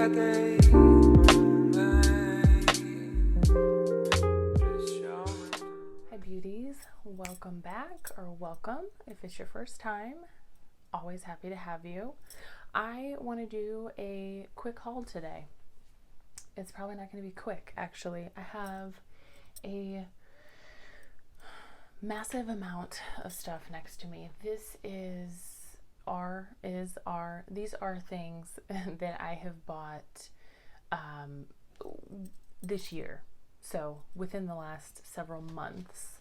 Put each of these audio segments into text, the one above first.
Hi beauties, welcome back, or welcome if it's your first time. Always happy to have you. I want to do a quick haul today. It's probably not going to be quick, actually. I have a massive amount of stuff next to me. These are things that I have bought this year. So within the last several months.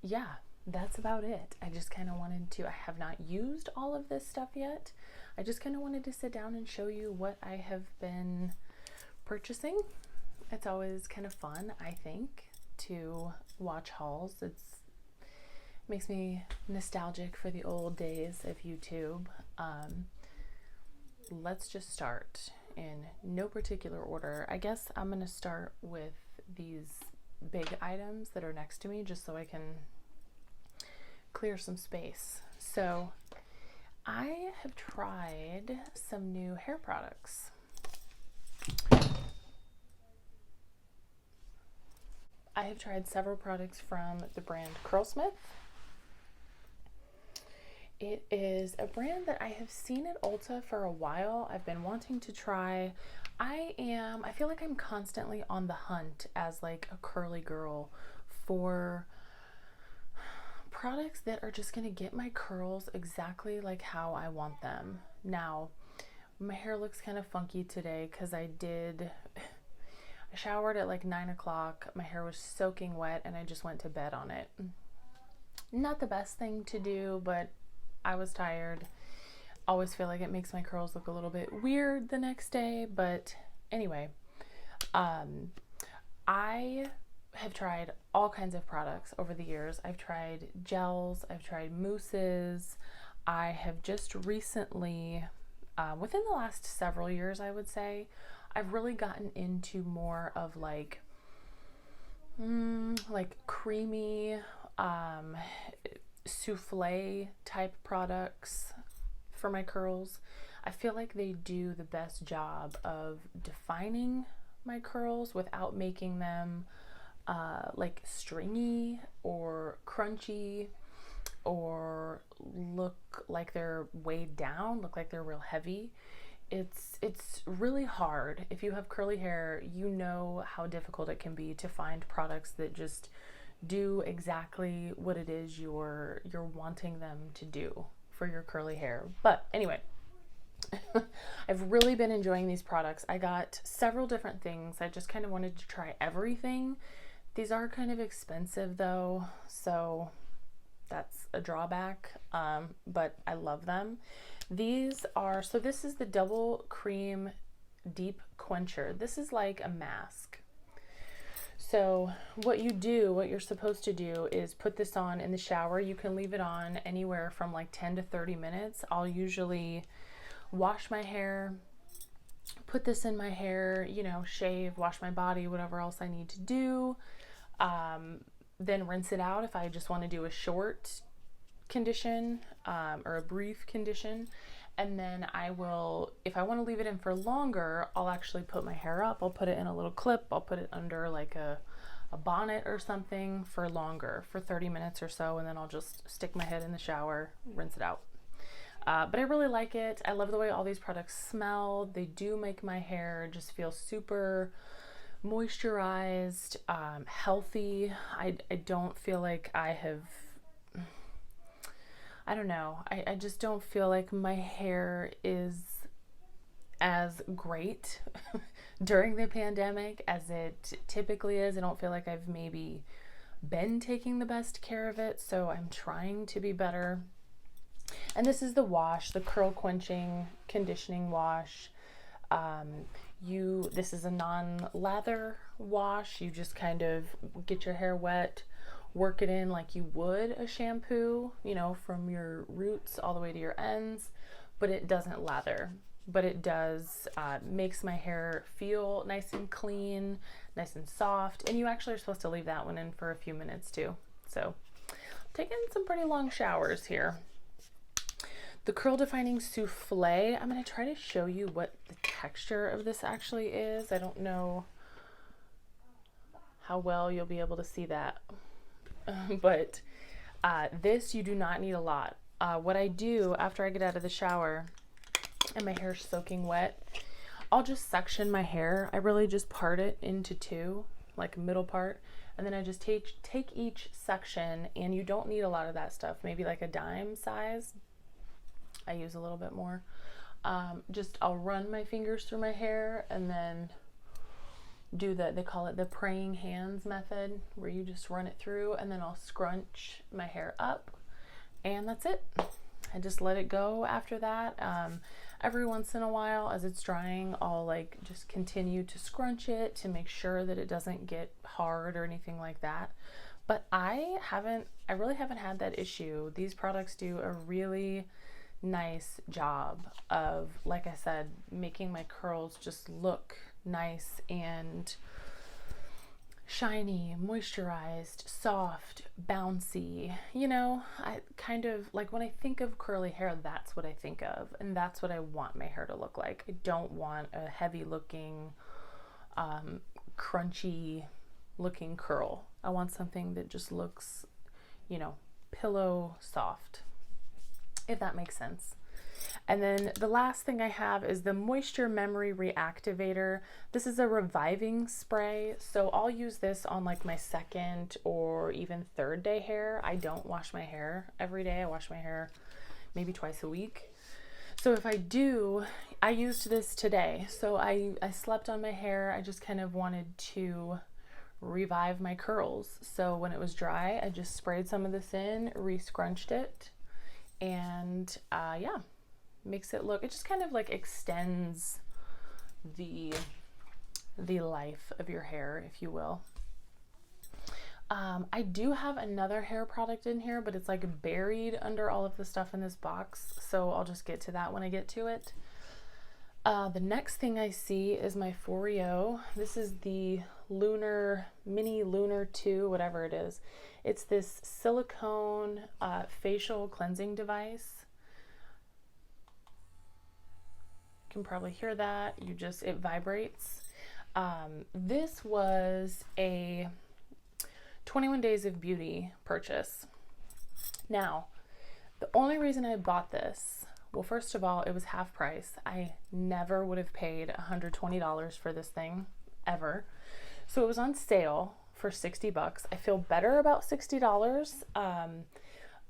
Yeah, that's about it. I just kind of I have not used all of this stuff yet. I just kind of wanted to sit down and show you what I have been purchasing. It's always kind of fun, I think, to watch hauls. It makes me nostalgic for the old days of YouTube. Let's just start in no particular order. I guess I'm going to start with these big items that are next to me just so I can clear some space. So I have tried some new hair products. I have tried several products from the brand Curlsmith. It is a brand that I have seen at Ulta for a while. I've been wanting to try. I feel like I'm constantly on the hunt as like a curly girl for products that are just going to get my curls exactly like how I want them. Now, my hair looks kind of funky today because I showered at like 9 o'clock. My hair was soaking wet and I just went to bed on it. Not the best thing to do, but I was tired. Always feel like it makes my curls look a little bit weird the next day, but anyway, I have tried all kinds of products over the years. I've tried gels, I've tried mousses. I have just recently, within the last several years, I would say, I've really gotten into more of like creamy, souffle type products for my curls. I feel like they do the best job of defining my curls without making them like stringy or crunchy or look like they're weighed down, look like they're real heavy. It's really hard. If you have curly hair, you know how difficult it can be to find products that just do exactly what it is you're wanting them to do for your curly hair. But anyway, I've really been enjoying these products. I got several different things. I just kind of wanted to try everything. These are kind of expensive though, so that's a drawback, but I love them. This is the Double Cream Deep Quencher. This is like a mask. So what you're supposed to do is put this on in the shower. You can leave it on anywhere from like 10 to 30 minutes. I'll usually wash my hair, put this in my hair, shave, wash my body, whatever else I need to do. Then rinse it out if I just want to do a short condition or a brief condition. And then if I want to leave it in for longer, I'll actually put my hair up. I'll put it in a little clip. I'll put it under like a bonnet or something for longer, for 30 minutes or so. And then I'll just stick my head in the shower, rinse it out. But I really like it. I love the way all these products smell. They do make my hair just feel super moisturized, healthy. I don't feel like I don't know. I just don't feel like my hair is as great during the pandemic as it typically is. I don't feel like I've maybe been taking the best care of it, so I'm trying to be better. And this is the wash, the curl quenching conditioning wash. This is a non-lather wash. You just kind of get your hair wet, work it in like you would a shampoo, from your roots all the way to your ends, but it doesn't lather. But it does, makes my hair feel nice and clean, nice and soft. And you actually are supposed to leave that one in for a few minutes too. So taking some pretty long showers here. The The curl defining souffle, I'm going to try to show you what the texture of this actually is. I don't know how well you'll be able to see that, but this you do not need a lot. What I do after I get out of the shower and my hair's soaking wet, I'll just section my hair. I really just part it into two, like a middle part, and then I just take each section, and you don't need a lot of that stuff, maybe like a dime size. I use a little bit more. I'll run my fingers through my hair and then do they call it the praying hands method, where you just run it through, and then I'll scrunch my hair up, and that's it. I just let it go after that. Every once in a while as it's drying, I'll like just continue to scrunch it to make sure that it doesn't get hard or anything like that. But I really haven't had that issue. These products do a really nice job of, like I said, making my curls just look nice and shiny, moisturized, soft, bouncy. You know, I kind of like, when I think of curly hair, that's what I think of, and that's what I want my hair to look like. I don't want a heavy looking, crunchy looking curl. I want something that just looks, you know, pillow soft, if that makes sense. And then the last thing I have is the Moisture Memory Reactivator. This is a reviving spray, so I'll use this on like my second or even third day hair. I don't wash my hair every day. I wash my hair maybe twice a week. So if I do, I used this today. So I slept on my hair. I just kind of wanted to revive my curls. So when it was dry, I just sprayed some of this in, re-scrunched it, and yeah, makes it look, it just kind of like extends the life of your hair, if you will. I do have another hair product in here, but it's like buried under all of the stuff in this box, so I'll just get to that when I get to it. The next thing I see is my Foreo. This is the Mini Lunar 2, whatever it is. It's this silicone facial cleansing device. You can probably hear that. It vibrates. This was a 21 Days of Beauty purchase. Now, the only reason I bought this, well, first of all, it was half price. I never would have paid $120 for this thing, ever. So it was on sale for $60. I feel better about $60.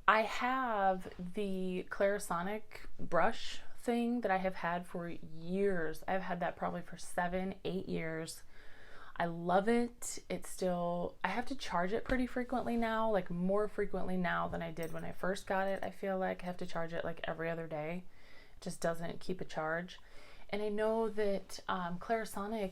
I have the Clarisonic brush thing that I have had for years. I've had that probably for 7-8 years. I love it. I have to charge it pretty frequently now, like more frequently now than I did when I first got it. I feel like I have to charge it like every other day. It just doesn't keep a charge. And I know that Clarisonic,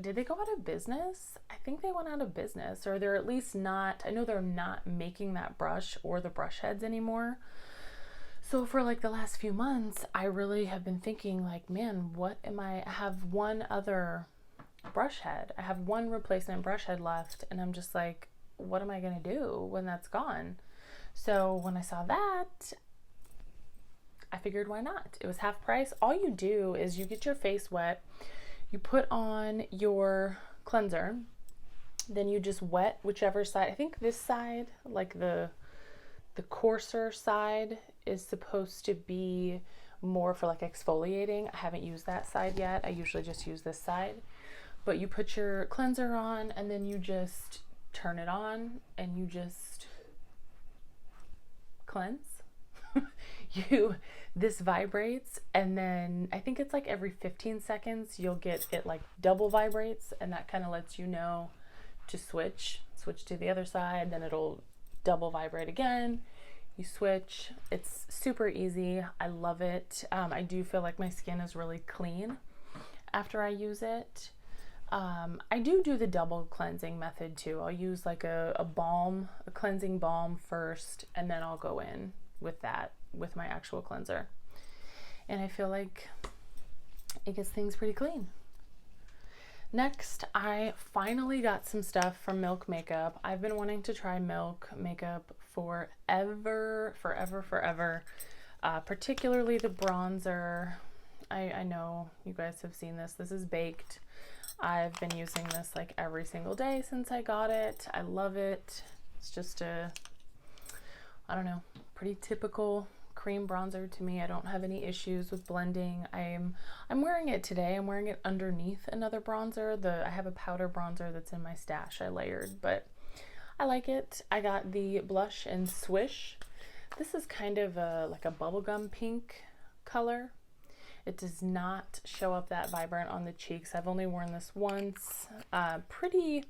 did they go out of business? I think they went out of business, or they're at least not, I know they're not making that brush or the brush heads anymore. So for like the last few months, I really have been thinking like, man, I have one other brush head. I have one replacement brush head left, and I'm just like, what am I gonna do when that's gone? So when I saw that, I figured, why not? It was half price. All you do is you get your face wet, you put on your cleanser, then you just wet whichever side. I think this side, like the coarser side, is supposed to be more for like exfoliating. I haven't used that side yet. I usually just use this side. But you put your cleanser on, and then you just turn it on, and you just cleanse. This vibrates, and then I think it's like every 15 seconds you'll get it like double vibrates, and that kind of lets you know to switch to the other side. Then it'll double vibrate again. You switch. It's super easy. I love it. I do feel like my skin is really clean after I use it. I do the double cleansing method too. I'll use like a cleansing balm first, and then I'll go in with my actual cleanser. And I feel like it gets things pretty clean. Next, I finally got some stuff from Milk Makeup. I've been wanting to try Milk Makeup forever. particularly the bronzer. I know you guys have seen this. This is Baked. I've been using this like every single day since I got it. I love it. It's just a, I don't know, pretty typical cream bronzer to me. I don't have any issues with blending. I'm wearing it today. I'm wearing it underneath another bronzer. I have a powder bronzer that's in my stash. I layered, but I like it. I got the blush in Swish. This is kind of like a bubblegum pink color. It does not show up that vibrant on the cheeks. I've only worn this once. It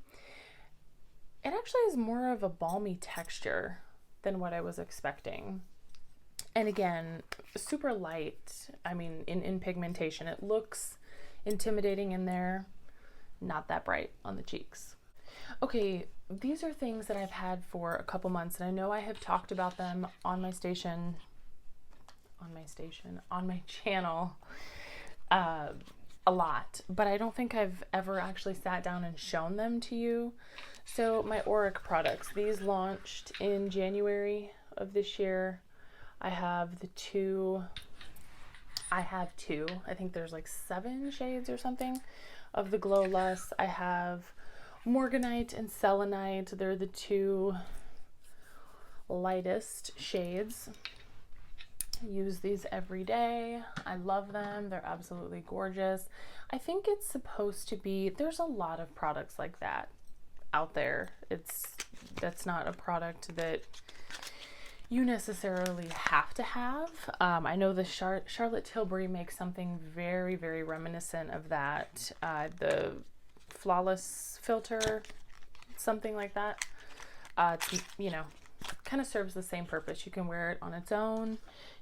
actually has more of a balmy texture than what I was expecting. And again, super light. I mean, in pigmentation, it looks intimidating in there, not that bright on the cheeks. Okay, these are things that I've had for a couple months, and I know I have talked about them on my channel a lot, but I don't think I've ever actually sat down and shown them to you. So my Auric products, these launched in January of this year. I have two, I think there's like 7 shades or something of the Glow Lust. I have Morganite and Selenite. They're the 2 lightest shades. Use these every day. I love them. They're absolutely gorgeous. I think it's supposed to be, there's a lot of products like that out there. That's not a product that you necessarily have to have. I know the Charlotte Tilbury makes something very, very reminiscent of that. The Flawless filter, something like that. It's, you know, kind of serves the same purpose. You can wear it on its own.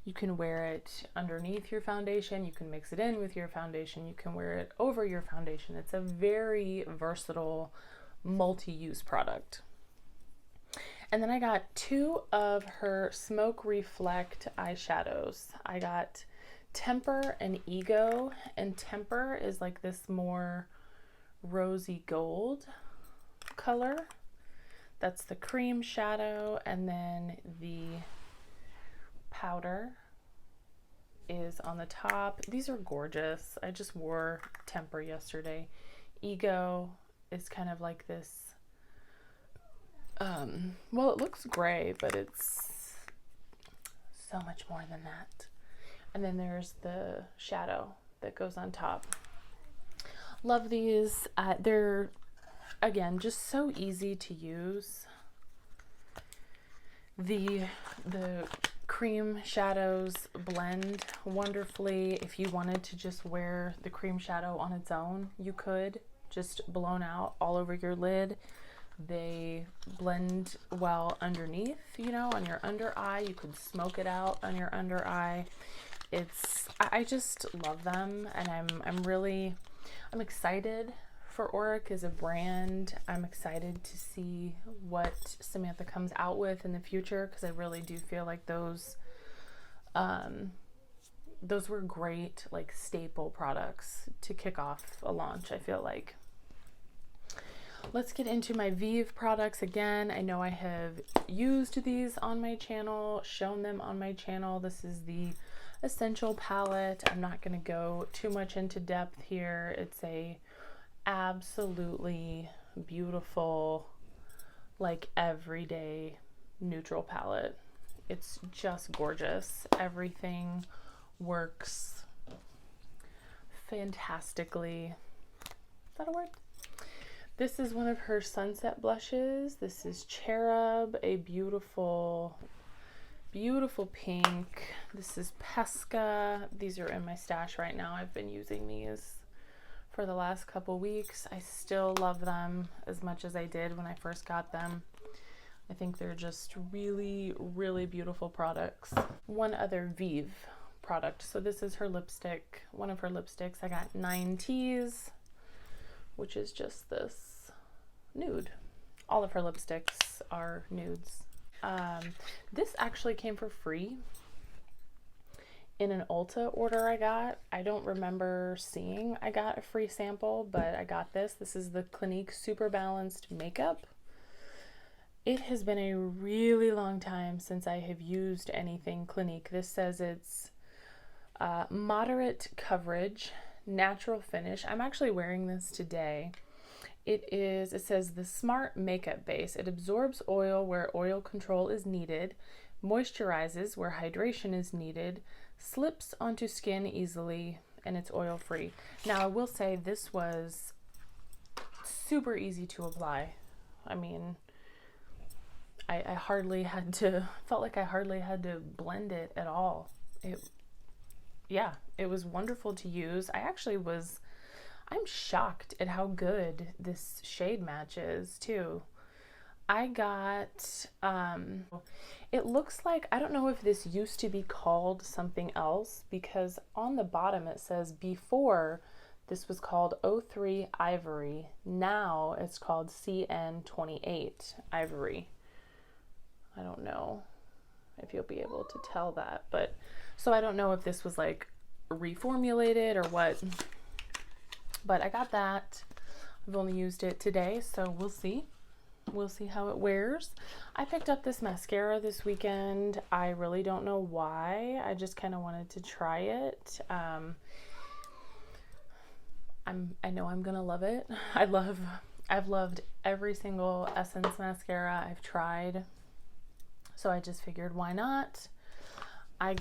You can wear it underneath your foundation. You can mix it in with your foundation. You can wear it over your foundation. It's a very versatile, multi-use product. And then I got 2 of her Smoke Reflect eyeshadows. I got Temper and Ego, and Temper is like this more rosy gold color. That's the cream shadow, and then the powder is on the top. These are gorgeous. I just wore Temper yesterday. Ego is kind of like this, well, it looks gray, but it's so much more than that. And then there's the shadow that goes on top. Love these. They're, again, just so easy to use. The cream shadows blend wonderfully. If you wanted to just wear the cream shadow on its own, you could, just blown out all over your lid. They blend well underneath, you know, on your under eye. You could smoke it out on your under eye. I just love them, and I'm excited for Auric as a brand. I'm excited to see what Samantha comes out with in the future, because I really do feel like those were great, like, staple products to kick off a launch, I feel like. Let's get into my Vive products again. I know I have used these on my channel, shown them on my channel. This is the Essential palette. I'm not going to go too much into depth here. It's a absolutely beautiful, like, everyday neutral palette. It's just gorgeous. Everything works fantastically. Is that a word? This is one of her sunset blushes. This is Cherub, a beautiful, beautiful pink. This is Pesca. These are in my stash right now. I've been using these for the last couple weeks. I still love them as much as I did when I first got them. I think they're just really, really beautiful products. One other Vive product. So this is her lipstick, one of her lipsticks. I got 9 T's, which is just this nude. All of her lipsticks are nudes. This actually came for free in an Ulta order I got. I don't remember seeing I got a free sample, but I got this. This is the Clinique Super Balanced Makeup. It has been a really long time since I have used anything Clinique. This says it's moderate coverage, natural finish. I'm actually wearing this today. It says the Smart Makeup Base. It absorbs oil where oil control is needed, moisturizes where hydration is needed, slips onto skin easily, and it's oil free. Now, I will say this was super easy to apply. I mean, I hardly had to, felt like I hardly had to blend it at all. It was wonderful to use. I'm shocked at how good this shade match is too. I got, it looks like, I don't know if this used to be called something else, because on the bottom it says before this was called 03 Ivory. Now it's called CN28 Ivory. I don't know if you'll be able to tell that, but so I don't know if this was like reformulated or what, but I got that. I've only used it today, so we'll see. We'll see how it wears. I picked up this mascara this weekend. I really don't know why. I just kind of wanted to try it. I know I'm gonna love it. I've loved every single Essence mascara I've tried. So I just figured, why not? I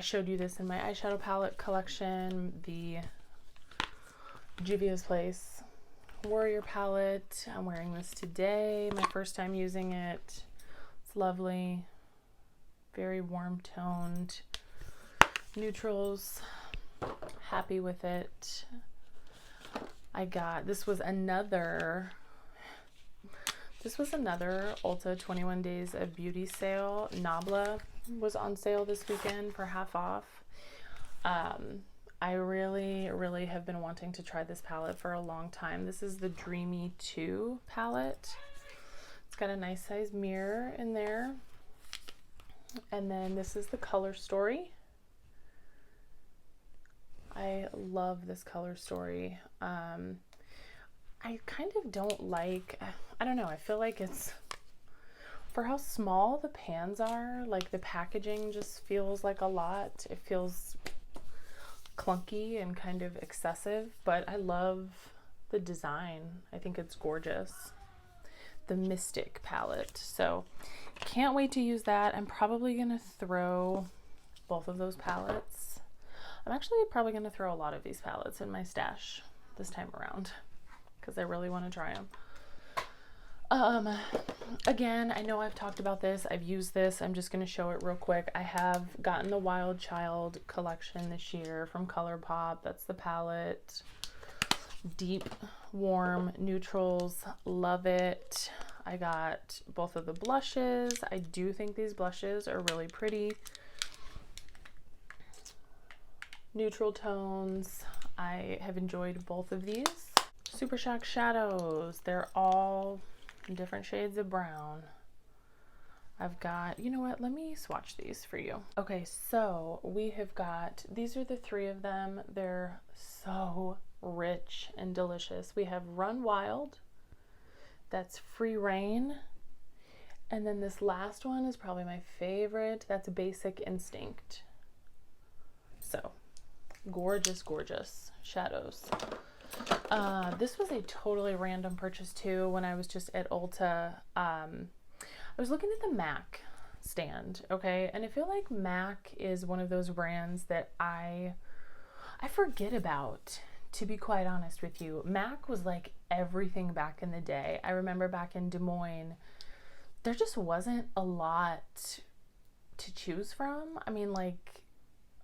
showed you this in my eyeshadow palette collection, the Juvia's Place Warrior palette. I'm wearing this today, my first time using it. It's lovely, very warm toned neutrals. Happy with it. This was another Ulta 21 Days of Beauty sale. Nabla was on sale this weekend for half off. I really have been wanting to try this palette for a long time. This is the Dreamy 2 palette. It's got a nice size mirror in there. And then this is the Color Story. I love this Color Story. I kind of don't like, I don't know, I feel like it's, for how small the pans are, like the packaging just feels like a lot. It feels clunky and kind of excessive, but I love the design. I think it's gorgeous. The Mystic palette. So can't wait to use that. I'm probably going to throw both of those palettes. I'm actually probably going to throw a lot of these palettes in my stash this time around, because I really want to try them. Again, I know I've talked about this. I've used this. I'm just going to show it real quick. I have gotten the Wild Child collection this year from ColourPop. That's the palette. Deep, warm neutrals. Love it. I got both of the blushes. I do think these blushes are really pretty. Neutral tones. I have enjoyed both of these. Super Shock shadows. They're all different shades of brown. I've got, you know what, let me swatch these for you. Okay, so we have got, these are the three of them. They're so rich and delicious. We have Run Wild, that's Free Reign, and then this last one is probably my favorite. That's Basic Instinct. So gorgeous, gorgeous shadows. This was a totally random purchase too. When I was just at Ulta, I was looking at the MAC stand, okay, and I feel like MAC is one of those brands that I forget about, to be quite honest with you. MAC was like everything back in the day. I remember back in Des Moines, there just wasn't a lot to choose from. I mean, like,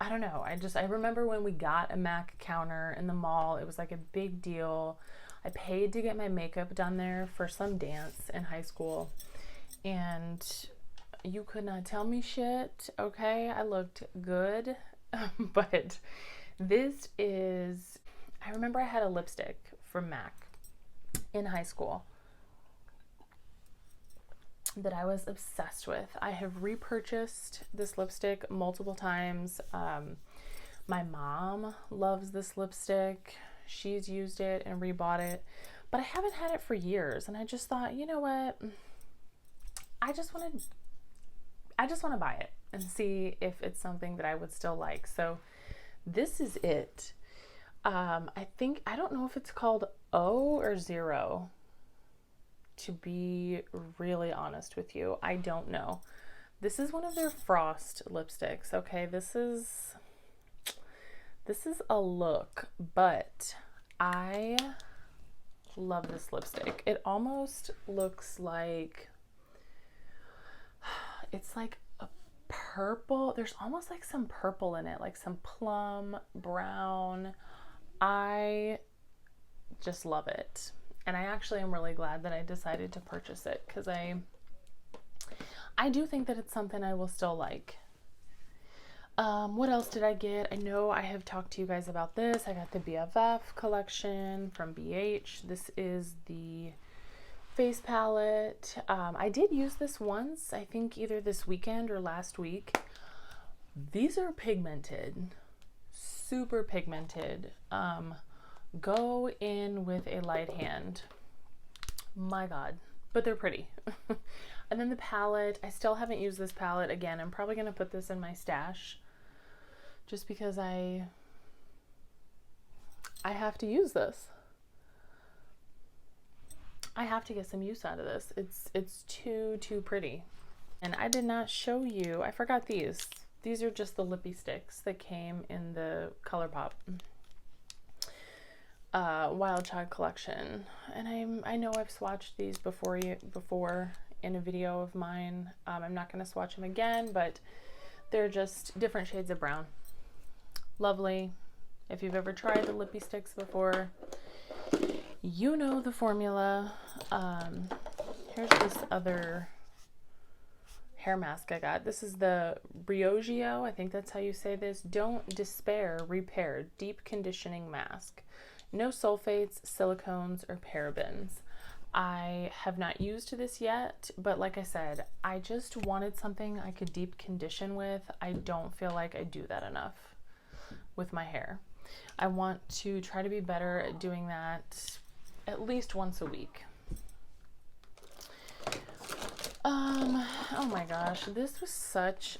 I don't know. I remember when we got a MAC counter in the mall, it was like a big deal. I paid to get my makeup done there for some dance in high school, and you could not tell me shit, okay? I looked good, but this is, I remember I had a lipstick from MAC in high school that I was obsessed with. I have repurchased this lipstick multiple times. My mom loves this lipstick. She's used it and rebought it, but I haven't had it for years, and I just thought, you know what? I just want to buy it and see if it's something that I would still like. So this is it. I don't know if it's called O or Zero, to be really honest with you. I don't know. This is one of their Frost lipsticks. Okay, this is a look, but I love this lipstick. It almost looks like, it's like a purple. There's almost like some purple in it, like some plum, brown. I just love it. And I actually am really glad that I decided to purchase it, because I do think that it's something I will still like. What else did I get? I know I have talked to you guys about this. I got the BFF collection from BH. This is the face palette. I did use this once, I think either this weekend or last week. These are pigmented, super pigmented. Go in with a light hand. My God, but they're pretty. And then the palette, I still haven't used this palette. Again, I'm probably going to put this in my stash just because I have to use this. I have to get some use out of this. It's too pretty. And I did not show you, I forgot these. These are just the lippy sticks that came in the ColourPop Wild Child collection. And I know I've swatched these before in a video of mine. I'm not going to swatch them again, but they're just different shades of brown. Lovely. If you've ever tried the lippy sticks before, you know the formula. Here's this other hair mask I got. This is the Briogeo, I think that's how you say this. Don't Despair Repair Deep Conditioning Mask. No sulfates, silicones, or parabens. I have not used this yet, but like I said, I just wanted something I could deep condition with. I don't feel like I do that enough with my hair. I want to try to be better at doing that at least once a week. Oh my gosh, this was such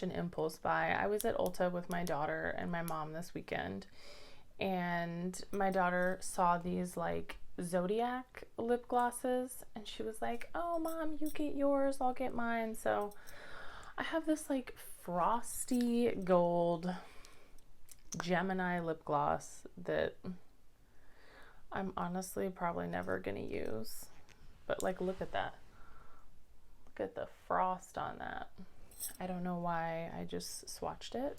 an impulse buy. I was at Ulta with my daughter and my mom this weekend, and my daughter saw these like Zodiac lip glosses, and she was like, "Oh mom, you get yours, I'll get mine." So I have this like frosty gold Gemini lip gloss that I'm honestly probably never gonna use, but like, look at that. Look at the frost on that. I don't know why I just swatched it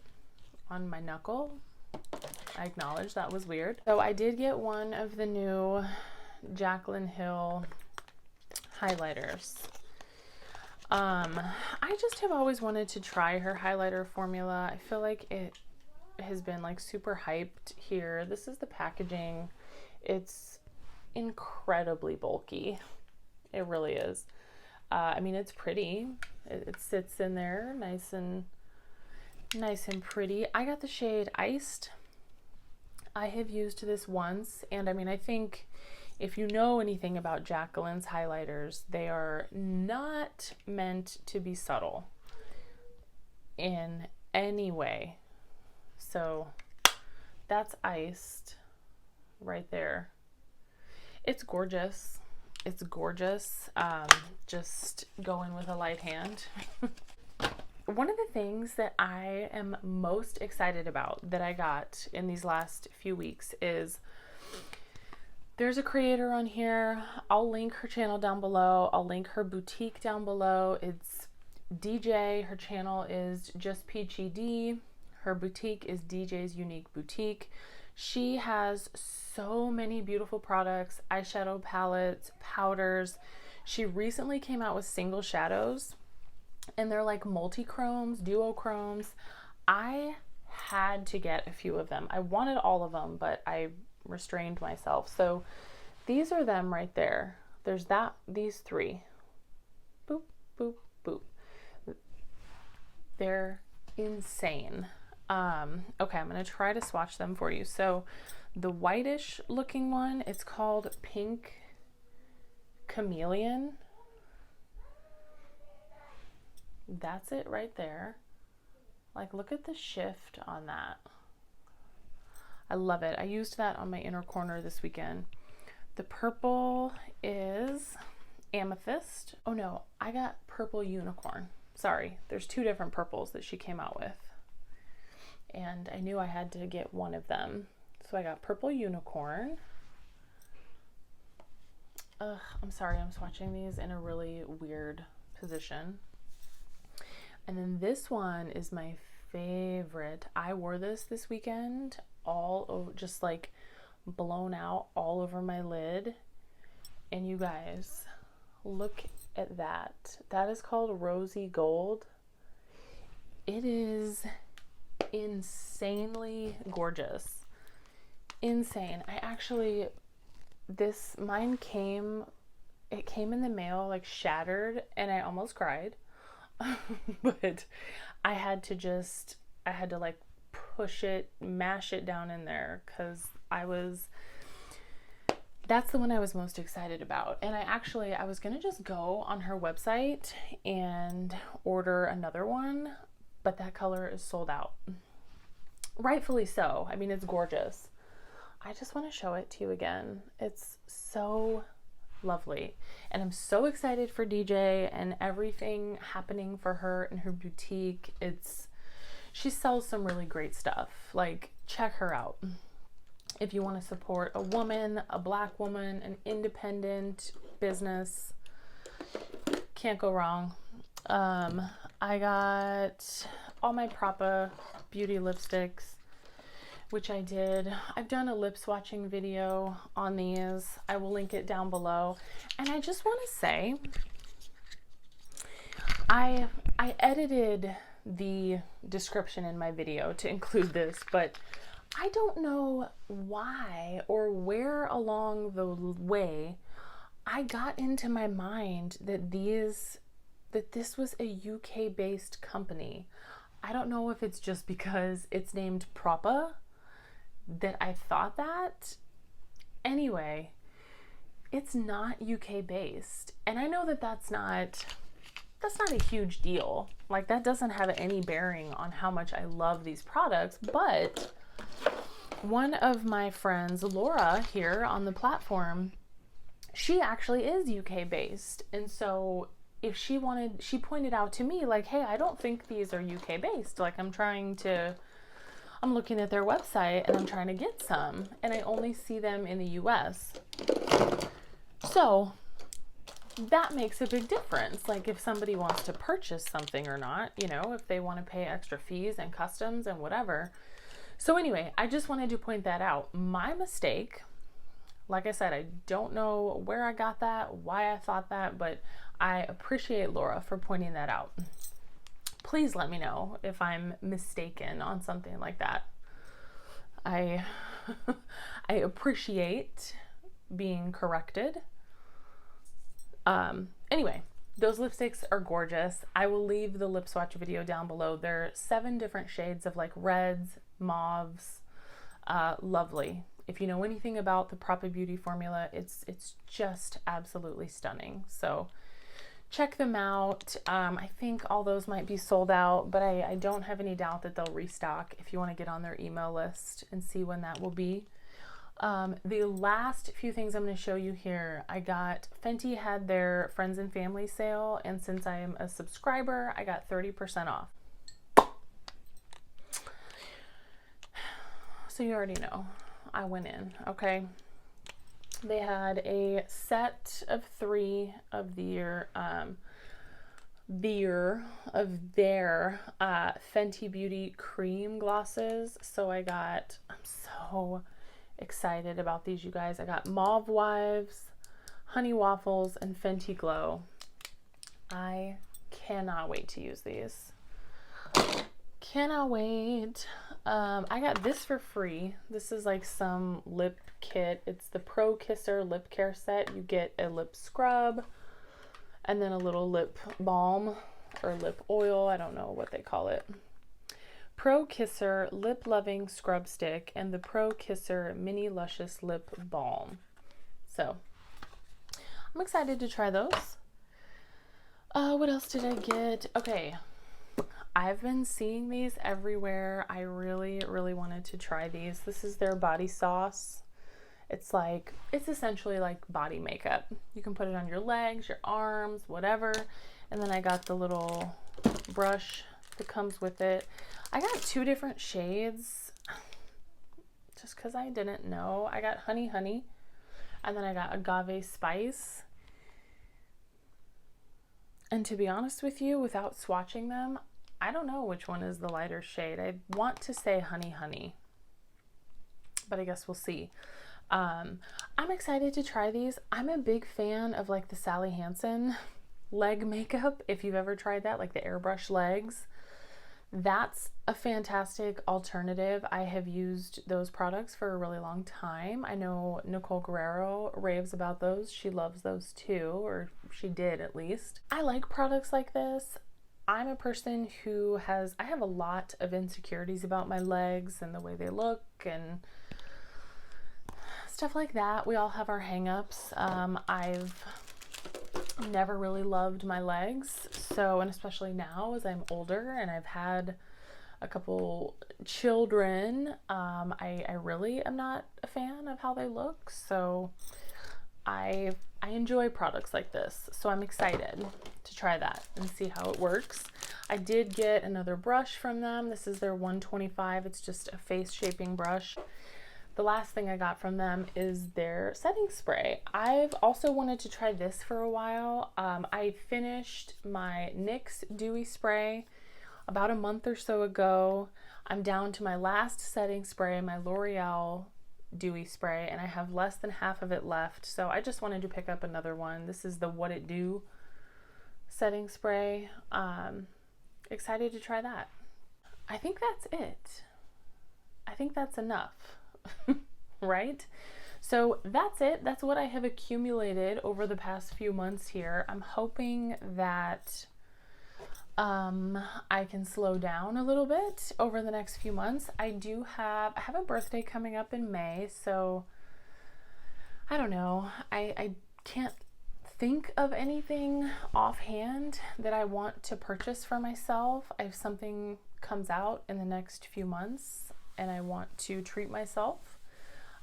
on my knuckle. I acknowledge that was weird. So I did get one of the new Jaclyn Hill highlighters. I just have always wanted to try her highlighter formula. I feel like it has been like super hyped here. This is the packaging. It's incredibly bulky. It really is. I mean, it's pretty. It sits in there nice and pretty. I got the shade Iced. I have used this once, and I mean, I think if you know anything about Jaclyn's highlighters, they are not meant to be subtle in any way. So that's Iced right there. It's gorgeous. It's gorgeous. Just go in with a light hand. One of the things that I am most excited about that I got in these last few weeks is there's a creator on here. I'll link her channel down below. I'll link her boutique down below. It's DJ. Her channel is just Peachy D. Her boutique is DJ's Unique Boutique. She has so many beautiful products, eyeshadow palettes, powders. She recently came out with single shadows, and they're like multi-chromes, duochromes. I had to get a few of them. I wanted all of them, but I restrained myself. So these are them right there. There's these three. Boop, boop, boop. They're insane. Okay, I'm going to try to swatch them for you. So the whitish looking one, it's called Pink Chameleon. That's it right there. Like, look at the shift on that. I love it. I used that on my inner corner this weekend. The purple is amethyst. Oh no, I got purple unicorn. Sorry, there's two different purples that she came out with. And I knew I had to get one of them. So I got purple unicorn. I'm sorry, I'm swatching these in a really weird position. And then this one is my favorite. I wore this weekend all over, just like blown out all over my lid. And you guys, look at that. That is called Rosy Gold. It is insanely gorgeous. Insane. Mine came in the mail like shattered and I almost cried. But I had to like push it, mash it down in there, because that's the one I was most excited about. And I was gonna just go on her website and order another one, but that color is sold out. Rightfully so. I mean, it's gorgeous. I just want to show it to you again. It's so lovely. And I'm so excited for DJ and everything happening for her in her boutique. She sells some really great stuff. Like, check her out. If you want to support a woman, a Black woman, an independent business, can't go wrong. I got all my Propa beauty lipsticks, which I did. I've done a lip swatching video on these. I will link it down below. And I just want to say, I edited the description in my video to include this, but I don't know why or where along the way I got into my mind that this was a UK based company. I don't know if it's just because it's named Propa that I thought that. Anyway, it's not UK based. And I know that that's not a huge deal. Like, that doesn't have any bearing on how much I love these products, but one of my friends, Laura, here on the platform, she actually is UK based. And so if she pointed out to me, like, hey, I don't think these are UK based. Like, I'm looking at their website and I'm trying to get some, and I only see them in the US. So that makes a big difference. Like, if somebody wants to purchase something or not, if they want to pay extra fees and customs and whatever. So anyway, I just wanted to point that out. My mistake. Like I said, I don't know where I got that, why I thought that, but I appreciate Laura for pointing that out. Please let me know if I'm mistaken on something like that. I appreciate being corrected. Anyway, those lipsticks are gorgeous. I will leave the lip swatch video down below. There are 7 different shades of like reds, mauves, lovely. If you know anything about the Propa Beauty formula, it's just absolutely stunning. So check them out. I think all those might be sold out, but I don't have any doubt that they'll restock if you want to get on their email list and see when that will be. The last few things I'm going to show you here, Fenty had their friends and family sale, and since I am a subscriber, I got 30% off. So you already know, I went in, okay? They had a set of 3 of their Fenty Beauty cream glosses. So I'm so excited about these, you guys. I got Mauve Wives, Honey Waffles, and Fenty Glow. I cannot wait to use these. Cannot wait. I got this for free. This is like some lip kit. It's the Pro Kisser lip care set. You get a lip scrub and then a little lip balm or lip oil. I don't know what they call it. Pro Kisser Lip Loving Scrub Stick and the Pro Kisser Mini Luscious Lip Balm. So I'm excited to try those. What else did I get? Okay, I've been seeing these everywhere. I really, really wanted to try these. This is their body sauce. It's essentially like body makeup. You can put it on your legs, your arms, whatever. And then I got the little brush that comes with it. I got 2 different shades just because I didn't know. I got Honey Honey, and then I got Agave Spice. And to be honest with you, without swatching them, I don't know which one is the lighter shade. I want to say Honey Honey, but I guess we'll see. I'm excited to try these. I'm a big fan of like the Sally Hansen leg makeup. If you've ever tried that, like the airbrush legs, that's a fantastic alternative. I have used those products for a really long time. I know Nicole Guerrero raves about those. She loves those too, or she did at least. I like products like this. I'm a person who I have a lot of insecurities about my legs and the way they look and stuff like that. We all have our hang-ups. I've never really loved my legs, and especially now as I'm older and I've had a couple children, I really am not a fan of how they look. So I enjoy products like this, so I'm excited to try that and see how it works. I did get another brush from them. This is their 125. It's just a face shaping brush. The last thing I got from them is their setting spray. I've also wanted to try this for a while. I finished my NYX Dewy Spray about a month or so ago. I'm down to my last setting spray, my L'Oreal Dewy Spray, and I have less than half of it left. So I just wanted to pick up another one. This is the What It Do setting spray. Excited to try that. I think that's it. I think that's enough. Right? So that's it. That's what I have accumulated over the past few months here. I'm hoping that I can slow down a little bit over the next few months. I have a birthday coming up in May, so I don't know. I can't think of anything offhand that I want to purchase for myself. If something comes out in the next few months and I want to treat myself,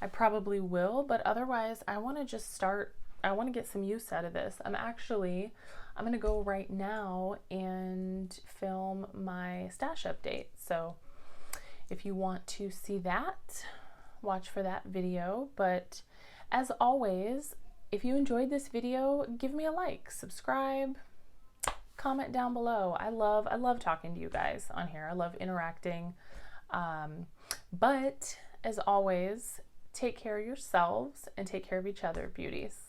I probably will, but otherwise I want to get some use out of this. I'm going to go right now and film my stash update. So if you want to see that, watch for that video. But as always, if you enjoyed this video, give me a like, subscribe, comment down below. I love talking to you guys on here. I love interacting. But as always, take care of yourselves and take care of each other, beauties.